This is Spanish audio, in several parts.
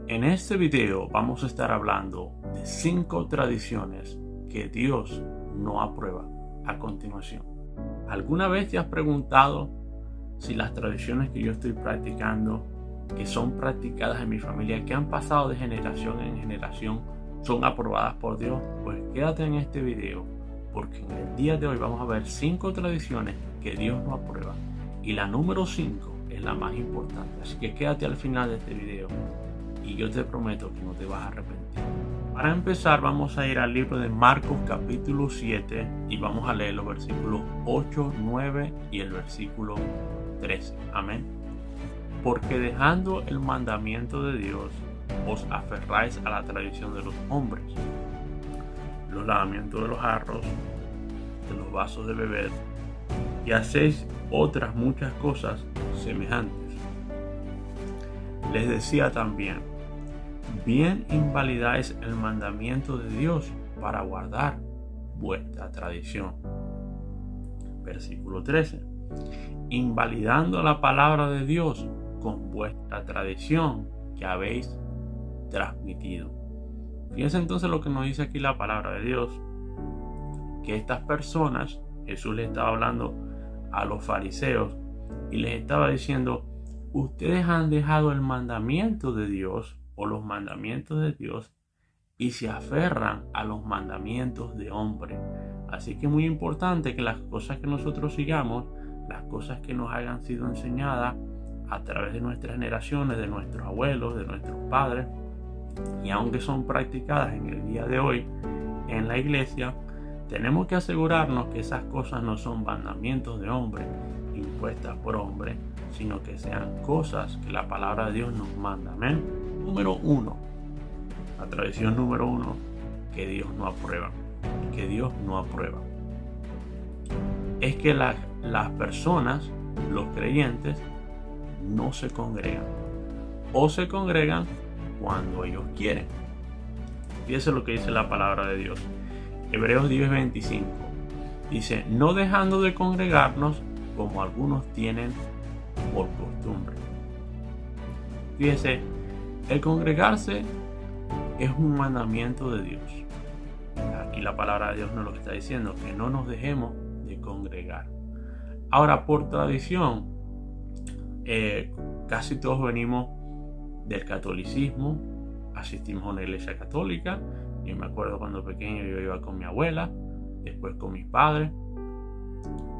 En este video vamos a estar hablando de 5 tradiciones que Dios no aprueba a continuación. ¿Alguna vez te has preguntado si las tradiciones que yo estoy practicando, que son practicadas en mi familia, que han pasado de generación en generación, son aprobadas por Dios? Pues quédate en este video, porque en el día de hoy vamos a ver 5 tradiciones que Dios no aprueba. Y la número 5 es la más importante. Así que quédate al final de este video y yo te prometo que no te vas a arrepentir. Para empezar, vamos a ir al libro de Marcos capítulo 7 y vamos a leer los versículos 8, 9 y el versículo 13. Amén. Porque dejando el mandamiento de Dios, os aferráis a la tradición de los hombres, los lavamientos de los jarros, de los vasos de beber, y hacéis otras muchas cosas semejantes. Les decía también: bien invalidáis el mandamiento de Dios para guardar vuestra tradición. Versículo 13. Invalidando la palabra de Dios con vuestra tradición que habéis transmitido. Fíjense entonces lo que nos dice aquí la palabra de Dios, que estas personas, Jesús les estaba hablando a los fariseos y les estaba diciendo: ustedes han dejado el mandamiento de Dios o los mandamientos de Dios y se aferran a los mandamientos de hombre. Así que es muy importante que las cosas que nosotros sigamos, las cosas que nos hayan sido enseñadas a través de nuestras generaciones, de nuestros abuelos, de nuestros padres, y aunque son practicadas en el día de hoy en la iglesia, tenemos que asegurarnos que esas cosas no son mandamientos de hombre, impuestas por hombre, sino que sean cosas que la palabra de Dios nos manda. Amén. Número 1. La tradición número 1 que Dios no aprueba. Que Dios no aprueba. Es que las personas, los creyentes, no se congregan. O se congregan cuando ellos quieren. Fíjense lo que dice la palabra de Dios. Hebreos 10:25. Dice: no dejando de congregarnos como algunos tienen por costumbre. Fíjese, el congregarse es un mandamiento de Dios. Aquí la palabra de Dios nos lo está diciendo, que no nos dejemos de congregar. Ahora, por tradición, casi todos venimos del catolicismo, asistimos a una iglesia católica. Yo me acuerdo cuando pequeño yo iba con mi abuela, después con mis padres.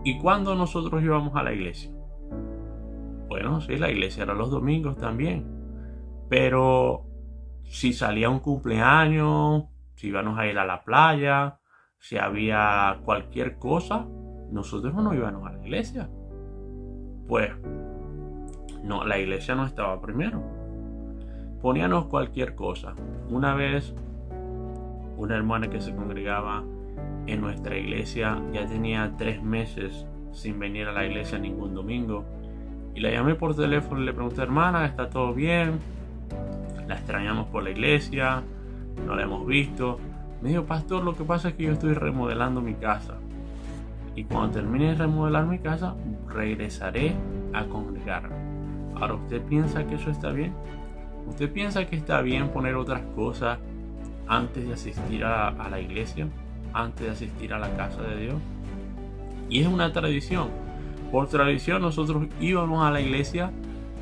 ¿Y cuando nosotros íbamos a la iglesia? Bueno, sí, la iglesia era los domingos también. Pero si salía un cumpleaños, si íbamos a ir a la playa, si había cualquier cosa, nosotros no íbamos a la iglesia. Pues no, la iglesia no estaba primero. Poníamos cualquier cosa. Una vez, una hermana que se congregaba en nuestra iglesia ya tenía 3 meses sin venir a la iglesia ningún domingo, y la llamé por teléfono y le pregunté: hermana, ¿está todo bien? La extrañamos por la iglesia, no la hemos visto. Me dijo: pastor, lo que pasa es que yo estoy remodelando mi casa, y cuando termine de remodelar mi casa regresaré a congregarme. Ahora, ¿usted piensa que eso está bien? ¿Usted piensa que está bien poner otras cosas antes de asistir a la iglesia, antes de asistir a la casa de Dios? Y es una tradición. Por tradición nosotros íbamos a la iglesia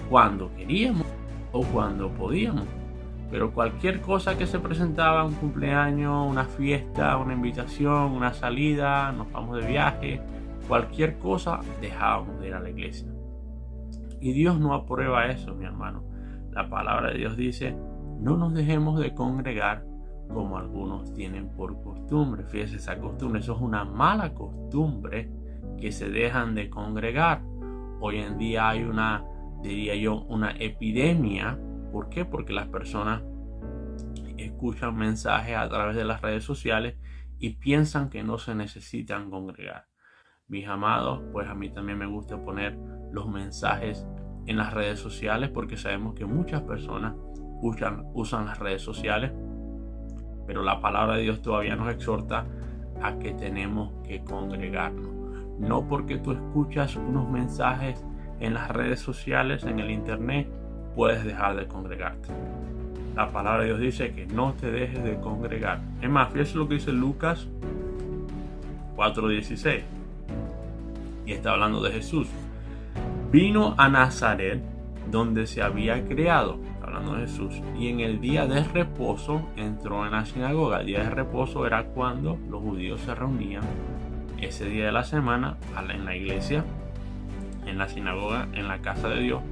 cuando queríamos o cuando podíamos. Pero cualquier cosa que se presentaba, un cumpleaños, una fiesta, una invitación, una salida, nos vamos de viaje, cualquier cosa, dejábamos de ir a la iglesia. Y Dios no aprueba eso, mi hermano. La palabra de Dios dice: no nos dejemos de congregar como algunos tienen por costumbre. Fíjese, esa costumbre, eso es una mala costumbre, que se dejan de congregar. Hoy en día hay una, diría yo, una epidemia. ¿Por qué? Porque las personas escuchan mensajes a través de las redes sociales y piensan que no se necesitan congregar. Mis amados, pues a mí también me gusta poner los mensajes en las redes sociales, porque sabemos que muchas personas usan las redes sociales, pero la palabra de Dios todavía nos exhorta a que tenemos que congregarnos. No porque tú escuchas unos mensajes en las redes sociales, en el internet, puedes dejar de congregarte. la palabra de Dios dice que no te dejes de congregar. Es más, fíjese lo que dice Lucas 4:16. Y está hablando de Jesús. Vino a Nazaret, donde se había criado, hablando de Jesús, y en el día de reposo entró en la sinagoga. El día de reposo era cuando los judíos se reunían ese día de la semana en la iglesia, en la sinagoga, en la casa de Dios.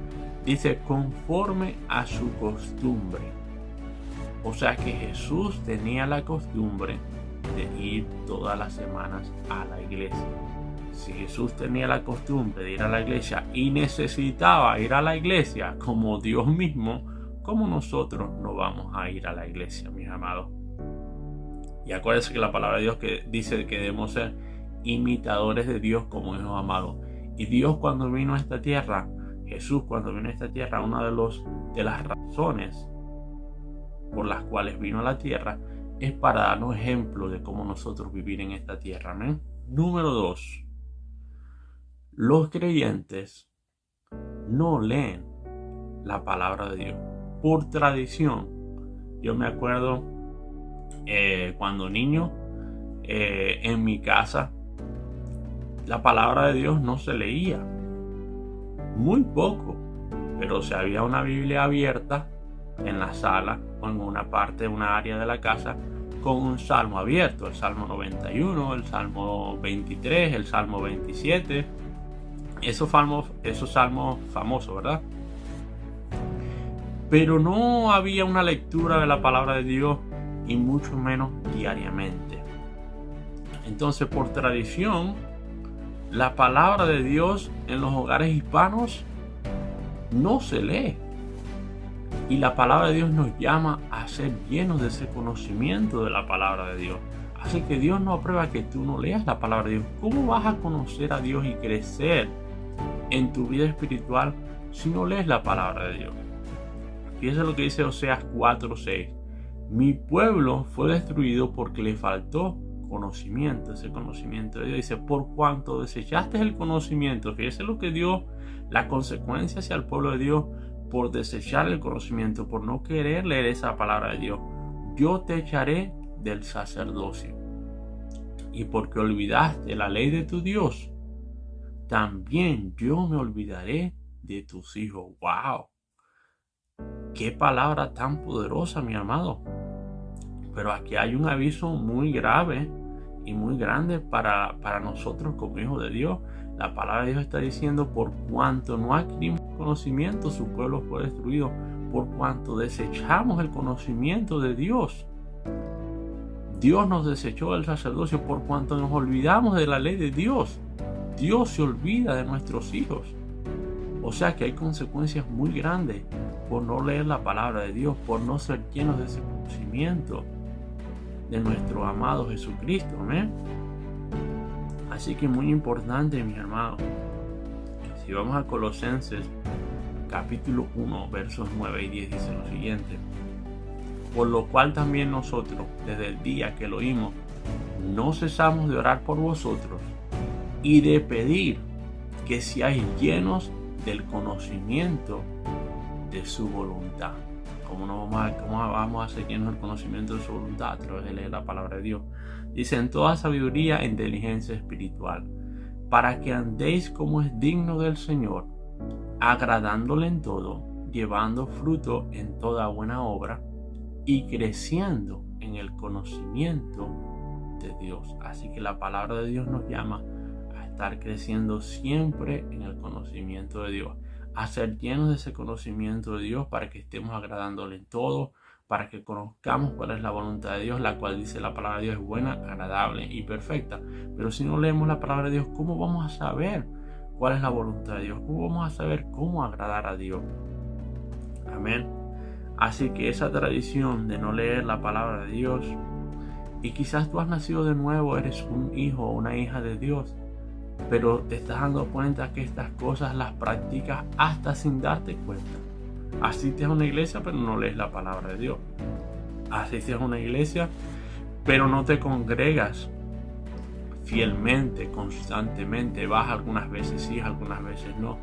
Dice, conforme a su costumbre. O sea que Jesús tenía la costumbre de ir todas las semanas a la iglesia. Si Jesús tenía la costumbre de ir a la iglesia y necesitaba ir a la iglesia como Dios mismo, ¿cómo nosotros no vamos a ir a la iglesia, mis amados? Y acuérdense que la palabra de Dios que dice que debemos ser imitadores de Dios como hijos amados. Y Dios cuando vino a esta tierra, Jesús cuando vino a esta tierra, una de las razones por las cuales vino a la tierra es para darnos ejemplo de cómo nosotros vivir en esta tierra. ¿Amén? Número 2. Los creyentes no leen la palabra de Dios por tradición. Yo me acuerdo cuando niño en mi casa la palabra de Dios no se leía, muy poco, pero si había una Biblia abierta en la sala o en una parte, una área de la casa, con un salmo abierto, el Salmo 91, el Salmo 23, el Salmo 27, esos salmos famosos, ¿verdad? Pero no había una lectura de la palabra de Dios y mucho menos diariamente. Entonces, por tradición, la palabra de Dios en los hogares hispanos no se lee. Y la palabra de Dios nos llama a ser llenos de ese conocimiento de la palabra de Dios. Así que Dios no aprueba que tú no leas la palabra de Dios. ¿Cómo vas a conocer a Dios y crecer en tu vida espiritual si no lees la palabra de Dios? Fíjense lo que dice Oseas 4:6. Mi pueblo fue destruido porque le faltó conocimiento, ese conocimiento de Dios. Dice, por cuanto desechaste el conocimiento. Fíjense lo que dio la consecuencia hacia el pueblo de Dios por desechar el conocimiento, por no querer leer esa palabra de Dios. Yo te echaré del sacerdocio. Y porque olvidaste la ley de tu Dios, también yo me olvidaré de tus hijos. ¡Wow! ¡Qué palabra tan poderosa, mi amado! Pero aquí hay un aviso muy grave y muy grande para nosotros como hijos de Dios. La palabra de Dios está diciendo, por cuanto no adquirimos conocimiento, su pueblo fue destruido. Por cuanto desechamos el conocimiento de Dios, Dios nos desechó del sacerdocio. Por cuanto nos olvidamos de la ley de Dios, Dios se olvida de nuestros hijos. O sea que hay consecuencias muy grandes por no leer la palabra de Dios, por no ser llenos de ese conocimiento de nuestro amado Jesucristo. ¿Amén? Así que muy importante, mis hermanos. Si vamos a Colosenses capítulo 1 versos 9 y 10 dice lo siguiente: por lo cual también nosotros, desde el día que lo oímos, no cesamos de orar por vosotros y de pedir que seáis llenos del conocimiento de su voluntad. ¿Cómo vamos a ser llenos del conocimiento de su voluntad? A través de leer la palabra de Dios. Dice, en toda sabiduría e inteligencia espiritual, para que andéis como es digno del Señor, agradándole en todo, llevando fruto en toda buena obra y creciendo en el conocimiento de Dios. Así que la palabra de Dios nos llama a estar creciendo siempre en el conocimiento de Dios, a ser llenos de ese conocimiento de Dios para que estemos agradándole en todo, para que conozcamos cuál es la voluntad de Dios, la cual dice la palabra de Dios es buena, agradable y perfecta. Pero si no leemos la palabra de Dios, ¿cómo vamos a saber cuál es la voluntad de Dios? ¿Cómo vamos a saber cómo agradar a Dios? Amén. Así que esa tradición de no leer la palabra de Dios, y quizás tú has nacido de nuevo, eres un hijo o una hija de Dios, pero te estás dando cuenta que estas cosas las practicas hasta sin darte cuenta. Asistes a una iglesia pero no lees la palabra de Dios. Asistes a una iglesia pero no te congregas fielmente, constantemente. Vas algunas veces sí, algunas veces no.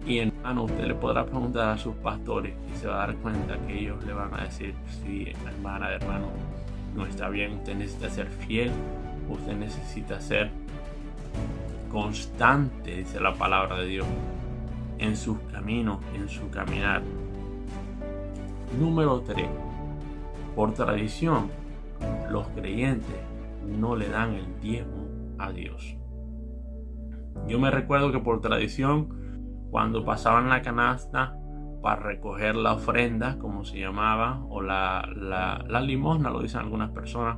Y hermano, usted le podrá preguntar a sus pastores y se va a dar cuenta que ellos le van a decir: sí, hermana, hermano, no está bien, usted necesita ser fiel, usted necesita ser constante, dice la palabra de Dios, en sus caminos, en su caminar. Número 3. Por tradición, los creyentes no le dan el diezmo a Dios. Yo me recuerdo que por tradición, cuando pasaban la canasta para recoger la ofrenda, como se llamaba, o la limosna, lo dicen algunas personas,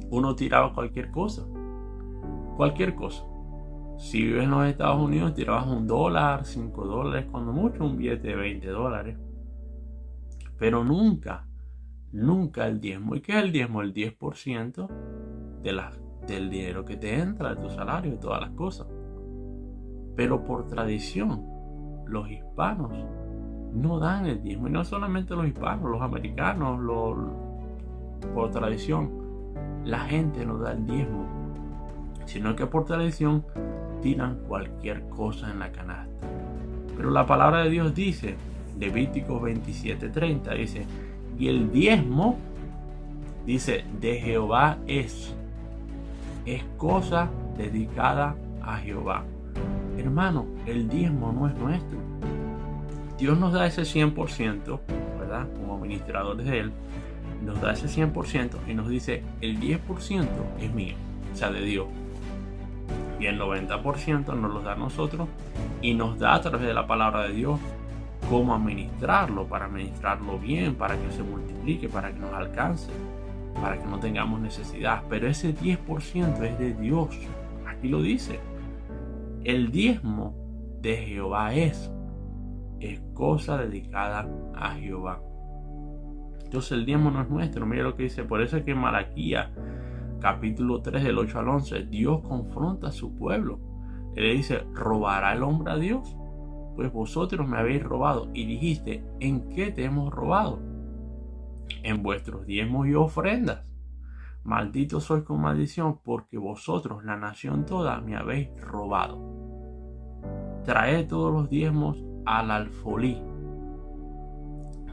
uno tiraba cualquier cosa. Cualquier cosa. Si vives en los Estados Unidos, tirabas $1, $5, cuando mucho un billete de $20. Pero nunca el diezmo. ¿Y qué es el diezmo? El 10% del dinero que te entra, de tu salario, de todas las cosas. Pero por tradición, los hispanos no dan el diezmo. Y no solamente los hispanos, los americanos, por tradición, la gente no da el diezmo, sino que por tradición tiran cualquier cosa en la canasta. Pero la palabra de Dios dice, Levítico 27:30, dice: y el diezmo, dice, de Jehová es cosa dedicada a Jehová. Hermano, el diezmo no es nuestro. Dios nos da ese 100%, ¿verdad? Como administradores de Él, nos da ese 100% y nos dice: el 10% es mío, o sea, de Dios. Y el 90% nos lo da a nosotros y nos da a través de la palabra de Dios cómo administrarlo, para administrarlo bien, para que se multiplique, para que nos alcance, para que no tengamos necesidad. Pero ese 10% es de Dios. Aquí lo dice: el diezmo de Jehová es cosa dedicada a Jehová. Entonces el diezmo no es nuestro. Mira lo que dice. Por eso es que en Malaquías capítulo 3 del 8 al 11 Dios confronta a su pueblo. Él le dice: ¿robará el hombre a Dios? Pues vosotros me habéis robado. Y dijiste: ¿en qué te hemos robado? En vuestros diezmos y ofrendas. Malditos sois con maldición, porque vosotros, la nación toda, me habéis robado. Traed todos los diezmos al alfolí.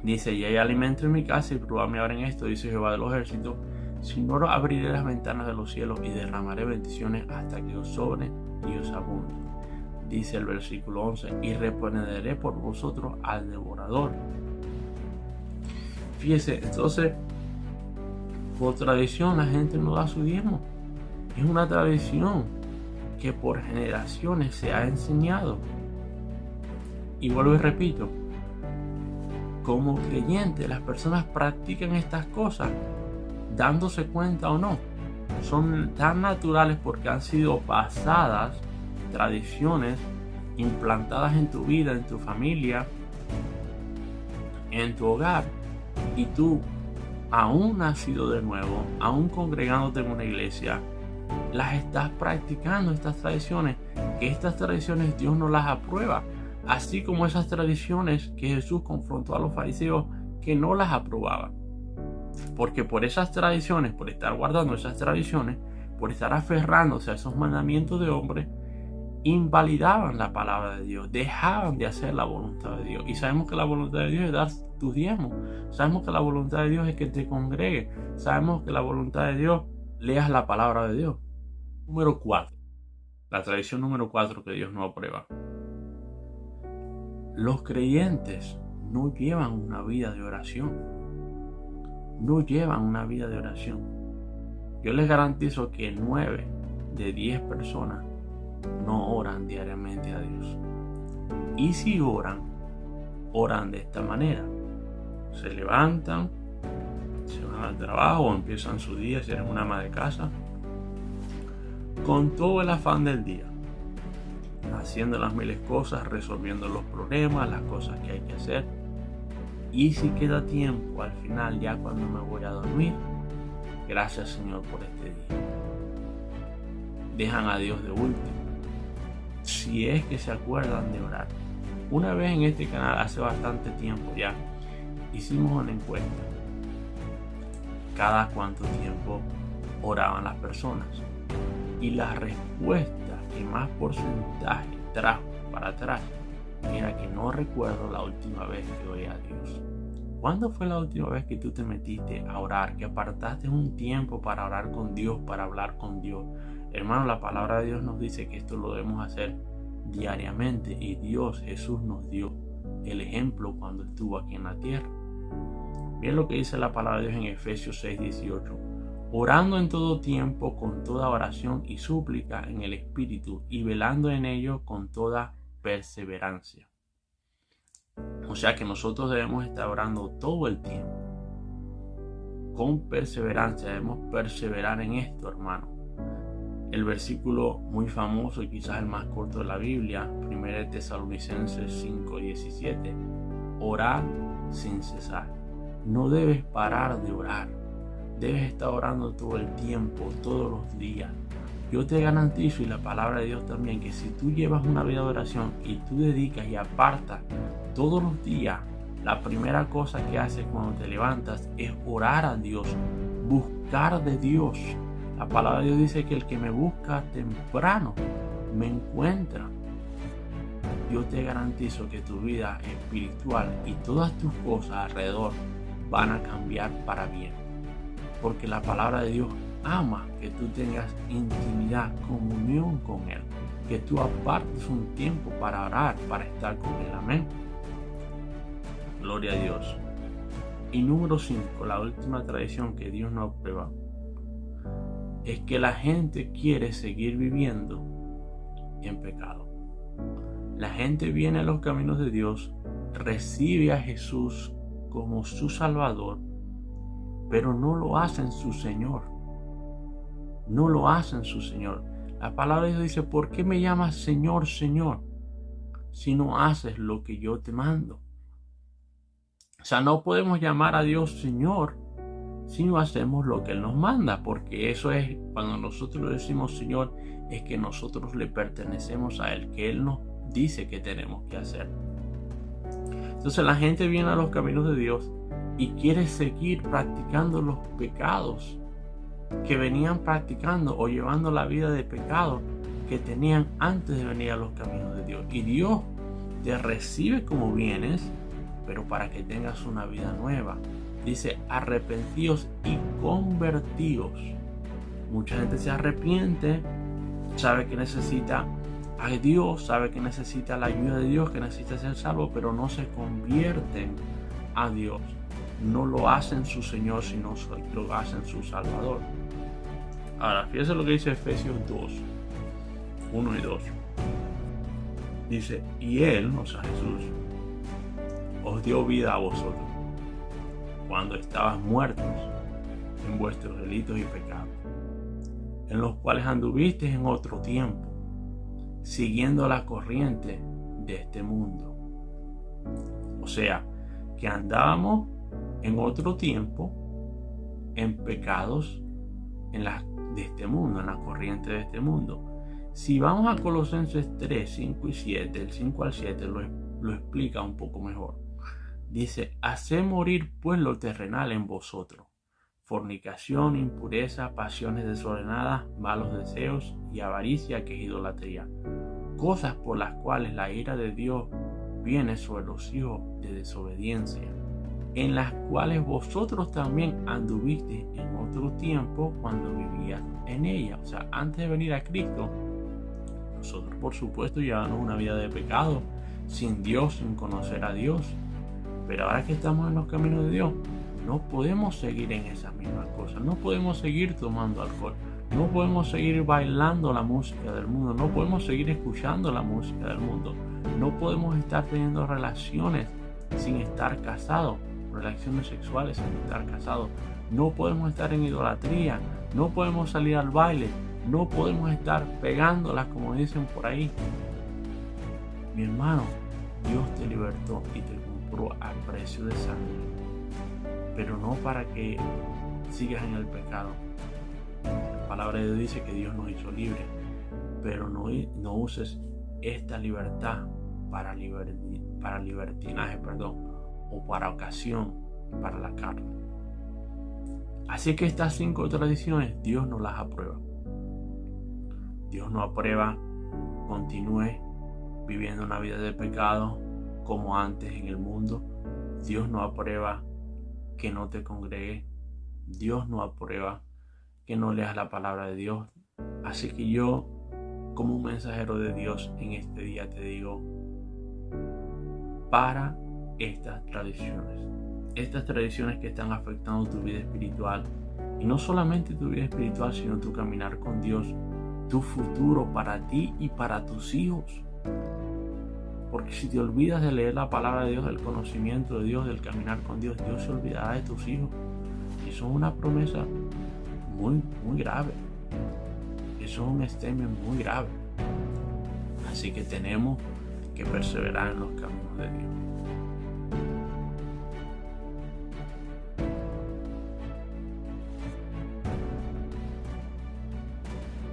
Dice: y hay alimento en mi casa, y probadme ahora en esto, dice Jehová de los ejércitos, si no abriré las ventanas de los cielos y derramaré bendiciones hasta que os sobre y os abunde. Dice el versículo 11: y reprenderé por vosotros al devorador. Fíjese, entonces, por tradición la gente no da su diezmo. Es una tradición que por generaciones se ha enseñado. Y vuelvo y repito, como creyentes, las personas practican estas cosas dándose cuenta o no. Son tan naturales porque han sido pasadas, tradiciones implantadas en tu vida, en tu familia, en tu hogar, y tú, aún nacido de nuevo, aún congregándote en una iglesia, las estás practicando, estas tradiciones, que estas tradiciones Dios no las aprueba, así como esas tradiciones que Jesús confrontó a los fariseos que no las aprobaban. Porque por esas tradiciones, por estar guardando esas tradiciones, por estar aferrándose a esos mandamientos de hombres, invalidaban la palabra de Dios, dejaban de hacer la voluntad de Dios. Y sabemos que la voluntad de Dios es dar tus diezmos. Sabemos que la voluntad de Dios es que te congregues. Sabemos que la voluntad de Dios, leas la palabra de Dios. Número 4. La tradición número 4 que Dios no aprueba. Los creyentes no llevan una vida de oración. No llevan una vida de oración. Yo les garantizo que 9 de 10 personas no oran diariamente a Dios. Y si oran de esta manera: se levantan, se van al trabajo o empiezan su día, si eres una ama de casa, con todo el afán del día, haciendo las miles cosas, resolviendo los problemas, las cosas que hay que hacer. Y si queda tiempo al final, ya cuando me voy a dormir, gracias Señor por este día. Dejan a Dios de último, si es que se acuerdan de orar. Una vez en este canal, hace bastante tiempo ya, hicimos una encuesta: cada cuánto tiempo oraban las personas, y la respuesta que más porcentaje trajo para atrás Mira que no recuerdo la última vez que oí a Dios. ¿Cuándo fue la última vez que tú te metiste a orar, que apartaste un tiempo para orar con Dios, para hablar con Dios? Hermano, la palabra de Dios nos dice que esto lo debemos hacer diariamente, y Jesús nos dio el ejemplo cuando estuvo aquí en la tierra. Bien lo que dice la palabra de Dios en Efesios 6:18. Orando en todo tiempo con toda oración y súplica en el Espíritu, y velando en ello con toda perseverancia. O sea que nosotros debemos estar orando todo el tiempo con perseverancia. Debemos perseverar en esto, hermano. El versículo muy famoso y quizás el más corto de la Biblia, 1 Tesalonicenses 5:17. Orad sin cesar. No debes parar de orar. Debes estar orando todo el tiempo, todos los días. Yo te garantizo, y la palabra de Dios también, que si tú llevas una vida de oración y tú dedicas y apartas todos los días, la primera cosa que haces cuando te levantas es orar a Dios, buscar de Dios. La palabra de Dios dice que el que me busca temprano me encuentra. Yo te garantizo que tu vida espiritual y todas tus cosas alrededor van a cambiar para bien. Porque la palabra de Dios ama que tú tengas intimidad, comunión con Él, que tú apartes un tiempo para orar, para estar con Él. Amén. Gloria a Dios. Y número 5, la última tradición que Dios no aprueba, es que la gente quiere seguir viviendo en pecado. La gente viene a los caminos de Dios, recibe a Jesús como su Salvador, pero no lo hacen su Señor. No lo hacen su Señor. La palabra de Dios dice: ¿por qué me llamas Señor, Señor, si no haces lo que yo te mando? O sea, no podemos llamar a Dios Señor si no hacemos lo que Él nos manda, porque eso es, cuando nosotros decimos Señor, es que nosotros le pertenecemos a Él, que Él nos dice que tenemos que hacer. Entonces la gente viene a los caminos de Dios y quiere seguir practicando los pecados que venían practicando, o llevando la vida de pecado que tenían antes de venir a los caminos de Dios. Y Dios te recibe como vienes, pero para que tengas una vida nueva. Dice: arrepentíos y convertíos. Mucha gente se arrepiente, sabe que necesita a Dios, sabe que necesita la ayuda de Dios, que necesita ser salvo, pero no se convierten a Dios. No lo hacen su Señor, sino lo hacen su Salvador. Ahora, fíjense lo que dice Efesios 2, 1 y 2. Dice: y Él, o sea Jesús, os dio vida a vosotros cuando estabas muertos en vuestros delitos y pecados, en los cuales anduvisteis en otro tiempo, siguiendo la corriente de este mundo. O sea, que andábamos en otro tiempo en pecados de este mundo, en la corriente de este mundo. Si vamos a Colosenses 3, 5 y 7, el 5 al 7 lo explica un poco mejor. Dice: haced morir pues lo terrenal en vosotros: fornicación, impureza, pasiones desordenadas, malos deseos y avaricia, que es idolatría, cosas por las cuales la ira de Dios viene sobre los hijos de desobediencia, en las cuales vosotros también anduvisteis en otro tiempo cuando vivías en ella. O sea, antes de venir a Cristo, nosotros por supuesto llevamos una vida de pecado, sin Dios, sin conocer a Dios. Pero ahora que estamos en los caminos de Dios, no podemos seguir en esas mismas cosas. No podemos seguir tomando alcohol. No podemos seguir bailando la música del mundo. No podemos seguir escuchando la música del mundo. No podemos estar teniendo relaciones sin estar casados. Relaciones sexuales sin estar casados. No podemos estar en idolatría. No podemos salir al baile. No podemos estar pegándolas, como dicen por ahí. Mi hermano, Dios te libertó y te compró a precio de sangre, pero no para que sigas en el pecado. La palabra de Dios dice que Dios nos hizo libres, pero no uses esta libertad para libertinaje, o para ocasión para la carne. Así que estas 5 tradiciones Dios no las aprueba. Dios no aprueba continúes viviendo una vida de pecado como antes en el mundo. Dios no aprueba que no te congregues. Dios no aprueba que no leas la palabra de Dios. Así que yo, como un mensajero de Dios en este día, te digo, para estas tradiciones que están afectando tu vida espiritual, y no solamente tu vida espiritual, sino tu caminar con Dios, tu futuro para ti y para tus hijos. Porque si te olvidas de leer la palabra de Dios, del conocimiento de Dios, del caminar con Dios, Dios se olvidará de tus hijos. Y eso es una promesa muy, muy grave. Eso es un extremo muy grave. Así que tenemos que perseverar en los caminos de Dios.